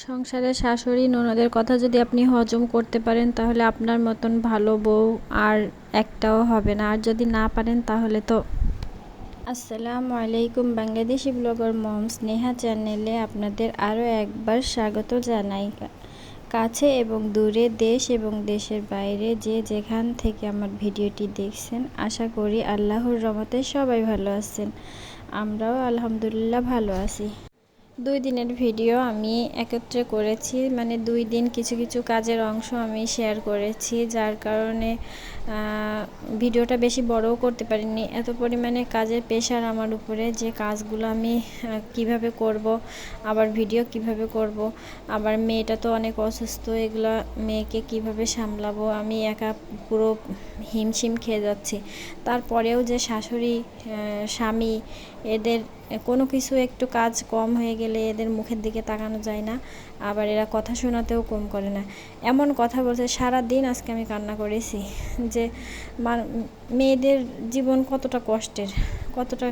সংসারে শাশুড়ি ননদের কথা যদি আপনি হজম করতে পারেন তাহলে আপনার মতন ভালো বউ আর একটাও হবে না। আর যদি না পারেন তাহলে তো। আসসালামু আলাইকুম, বাংলাদেশি ব্লগার মম স্নেহা চ্যানেলে আপনাদের আরও একবার স্বাগত জানাই। কাছে এবং দূরে, দেশ এবং দেশের বাইরে যে যেখান থেকে আমার ভিডিওটি দেখছেন, আশা করি আল্লাহর রহমতে সবাই ভালো আছেন। আমরাও আলহামদুলিল্লাহ ভালো আছি। 2 দিনের ভিডিও আমি একত্রে করেছি, মানে 2 দিন কিছু কিছু কাজের অংশ আমি শেয়ার করেছি, যার কারণে ভিডিওটা বেশি বড়ও করতে পারিনি। এত পরিমাণে কাজের প্রেশার আমার উপরে যে কাজগুলো আমি কিভাবে করব, আবার ভিডিও কিভাবে করব, আবার মেয়েটা তো অনেক অসুস্থ, এগুলো মেয়েকে কিভাবে সামলাবো, আমি একা পুরো হিমশিম খেয়ে যাচ্ছি। তারপরেও যে শাশুড়ি স্বামী এদের কোনো কিছু একটু কাজ কম হয়ে গেলে এদের মুখের দিকে তাকানো যায় না, আবার এরা কথা শোনাতেও কম করে না। এমন কথা বলছে, সারা দিন আজকে আমি কান্না করেছি যে মেয়েদের জীবন কতটা কষ্টের, কতটা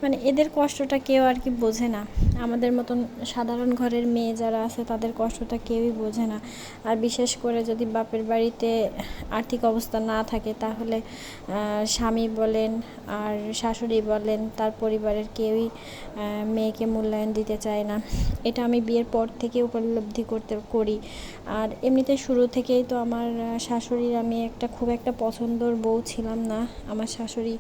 মানে এদের কষ্টটা কেউ আর কি বোঝে না। আমাদের মতন সাধারণ ঘরের মেয়ে যারা আছে তাদের কষ্টটা কেউই বোঝে না। আর বিশেষ করে যদি বাপের বাড়িতে আর্থিক অবস্থা না থাকে তাহলে স্বামী বলেন আর শাশুড়ি বলেন, তার পরিবারের কেউই মেয়েকে মূল্যায়ন দিতে চায় না। এটা আমি বিয়ের পর থেকে উপলব্ধি করি। আর এমনিতে শুরু থেকেই তো আমার শাশুড়ির আমি খুব একটা পছন্দর বউ ছিলাম না। আমার শাশুড়ি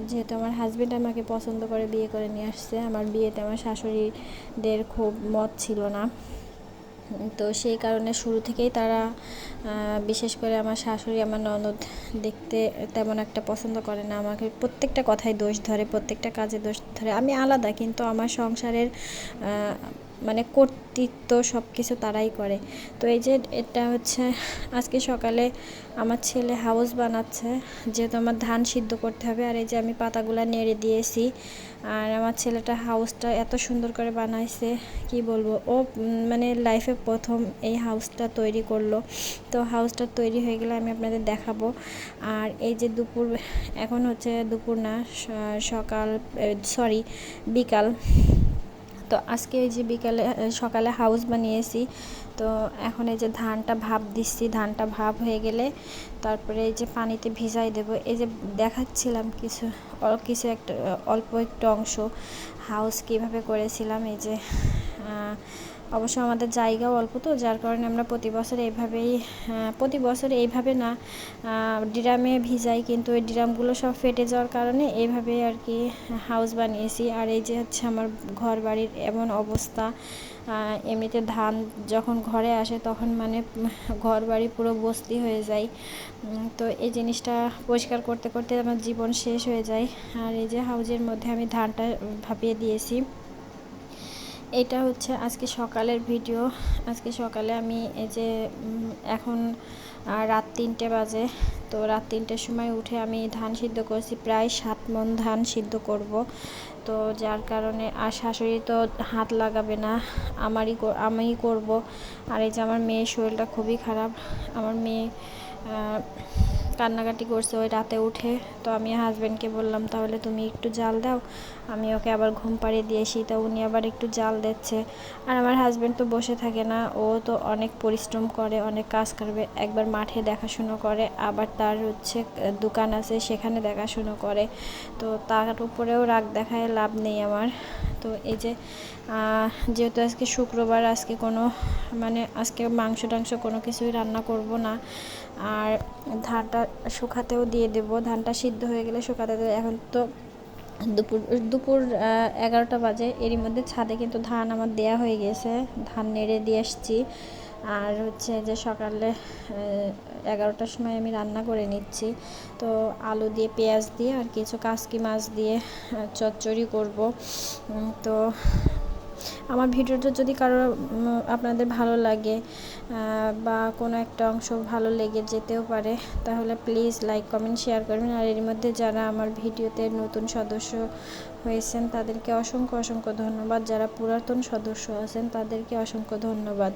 যেহেতু আমার হাজব্যান্ড আমাকে পছন্দ করে বিয়ে করে নিয়ে আসছে, আমার বিয়েতে আমার শাশুড়িদের খুব মত ছিল না। তো সেই কারণে শুরু থেকেই তারা বিশেষ করে আমার শাশুড়ি আমার ননদ দেখতে তেমন একটা পছন্দ করে না। আমাকে প্রত্যেকটা কথায় দোষ ধরে, প্রত্যেকটা কাজে দোষ ধরে। আমি আলাদা, কিন্তু আমার সংসারের মানে কর্তৃত্ব সব কিছু তারাই করে। তো এই যে এটা হচ্ছে আজকে সকালে আমার ছেলে হাউস বানাচ্ছে, যেহেতু আমার ধান সিদ্ধ করতে হবে। আর এই যে আমি পাতাগুলো নেড়ে দিয়েছি, আর আমার ছেলেটা হাউসটা এত সুন্দর করে বানাইছে কি বলবো। ও মানে লাইফে প্রথম এই হাউসটা তৈরি করলো। তো হাউসটা তৈরি হয়ে গেলে আমি আপনাদের দেখাবো। আর এই যে এখন হচ্ছে দুপুর না, বিকাল। তো আজকে এই যে সকালে হাউস বানিয়েছি। তো এখন এই যে ধানটা ভাপ দিচ্ছি, ধানটা ভাপ হয়ে গেলে তারপরে এই যে পানিতে ভিজাই দেব। এই যে দেখাচ্ছিলাম কিছু একটা অল্প একটু অংশ হাউস কিভাবে করেছিলাম। এই যে অবশ্য আমাদের জায়গাও অল্প, তো যার কারণে আমরা প্রতি বছর এইভাবে না ড্রামে ভিজাই, কিন্তু ওই ড্রামগুলো সব ফেটে যাওয়ার কারণে এইভাবেই আর কি হাউস বানিয়েছি। আর এই যে হচ্ছে আমার ঘর বাড়ির এমন অবস্থা। এমনিতে ধান যখন ঘরে আসে তখন মানে ঘর বাড়ি পুরো বস্তি হয়ে যায়। তো এই জিনিসটা পরিষ্কার করতে করতে আমার জীবন শেষ হয়ে যায়। আর এই যে হাউজের মধ্যে আমি ধানটা ভাপিয়ে দিয়েছি। এটা হচ্ছে আজকে সকালের ভিডিও। আজকে সকালে আমি এই যে এখন রাত 3টে বাজে। তো রাত 3টের সময় উঠে আমি ধান সিদ্ধ করেছি, প্রায় 7 মণ ধান সিদ্ধ করব। তো যার কারণে আর শাশুড়ি তো হাত লাগাবে না, আমিই করব। আর এই যে আমার মেয়ের শরীরটা খুবই খারাপ। আমার মেয়ে কান্নাকাটি করছে ওই রাতে উঠে। তো আমি হাজব্যান্ডকে বললাম তাহলে তুমি একটু জাল দাও, আমি ওকে আবার ঘুম পাড়িয়ে দিয়েছি। তা উনি আবার একটু জাল দিচ্ছে। আর আমার হাজব্যান্ড তো বসে থাকে না, ও তো অনেক পরিশ্রম করে, অনেক কাজ করবে। একবার মাঠে দেখাশুনো করে, আবার তার হচ্ছে দোকান আছে সেখানে দেখাশুনো করে। তো তার উপরেও রাগ দেখায় লাভ নেই আমার। তো এই যে যেহেতু আজকে শুক্রবার, আজকে মাংস টাংস কোনো কিছুই রান্না করব না। আর ধানটা শুকাতেও দিয়ে দেব, ধানটা সিদ্ধ হয়ে গেলে শুকাতে দেবো। এখন তো দুপুর 11টা বাজে। এরই মধ্যে ছাদে কিন্তু ধান আমার দেয়া হয়ে গেছে, ধান নেড়ে দিয়ে আসছি। আর হচ্ছে যে সকালে 11টার সময় আমি রান্না করে নিচ্ছি। তো আলু দিয়ে, পেঁয়াজ দিয়ে আর কিছু কাসকি মাছ দিয়ে চচ্চড়ি করব। তো আমার ভিডিওটা যদি আপনাদের ভালো লাগে বা কোনো একটা অংশ ভালো লেগে যেতেও পারে, তাহলে প্লিজ লাইক কমেন্ট শেয়ার করবেন। আর এর মধ্যে যারা আমার ভিডিওতে নতুন সদস্য হয়েছেন তাদেরকে অসংখ্য অসংখ্য ধন্যবাদ, যারা পুরাতন সদস্য আছেন তাদেরকে অসংখ্য ধন্যবাদ।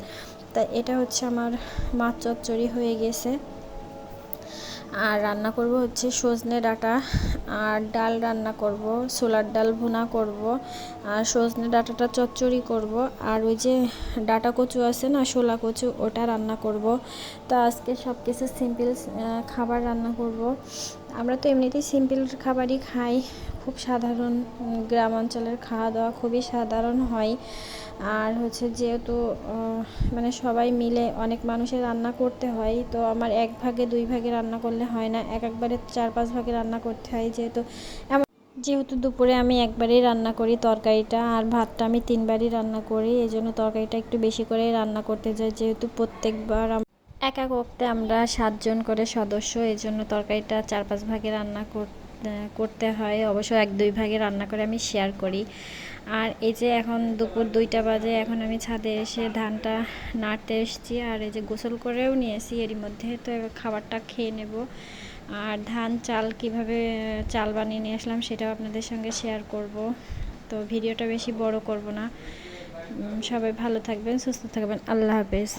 তা এটা হচ্ছে আমার মাছ চচ্চড়ি হয়ে গেছে। আর রান্না করব হচ্ছে সজনে ডাঁটা আর ডাল রান্না করব, ছোলার ডাল ভুনা করব, আর সজনে ডাঁটাটা চচ্চড়ি করব, আর ওই যে ডাঁটা কচু আছে না, শোলা কচু, ওটা রান্না করব। তো আজকে সব কিছু সিম্পল খাবার রান্না করব। আমরা তো এমনিতেই সিম্পল খাবারই খাই, খুব সাধারণ, গ্রাম অঞ্চলের খাওয়া দাওয়া খুবই সাধারণ হয়। আর হচ্ছে যেহেতু মানে সবাই মিলে অনেক মানুষের রান্না করতে হয়, তো আমার এক ভাগে দুই ভাগে রান্না করলে হয় না, একবারে 4-5 ভাগে রান্না করতে হয়। যেহেতু দুপুরে আমি একবারই রান্না করি তরকারিটা, আর ভাতটা আমি 3বারই রান্না করি, এই জন্য তরকারিটা একটু বেশি করেই রান্না করতে যাই, যেহেতু প্রত্যেকবার এক এক ওক্তে আমরা 7 জন করে সদস্য, এই জন্য তরকারিটা 4-5 ভাগে রান্না করতে হয়। অবশ্য 1-2 ভাগে রান্না করে আমি শেয়ার করি। আর এই যে এখন দুপুর 2টা বাজে, এখন আমি ছাদে এসে ধানটা নাড়তে এসেছি, আর এই যে গোসল করেও নিয়েছি এরই মধ্যে। তো এবার খাবারটা খেয়ে নেব। আর ধান চাল কিভাবে চাল বানিয়ে নিয়ে আসলাম সেটাও আপনাদের সঙ্গে শেয়ার করব। তো ভিডিওটা বেশি বড় করব না। সবাই ভালো থাকবেন, সুস্থ থাকবেন, আল্লাহ হাফেজ।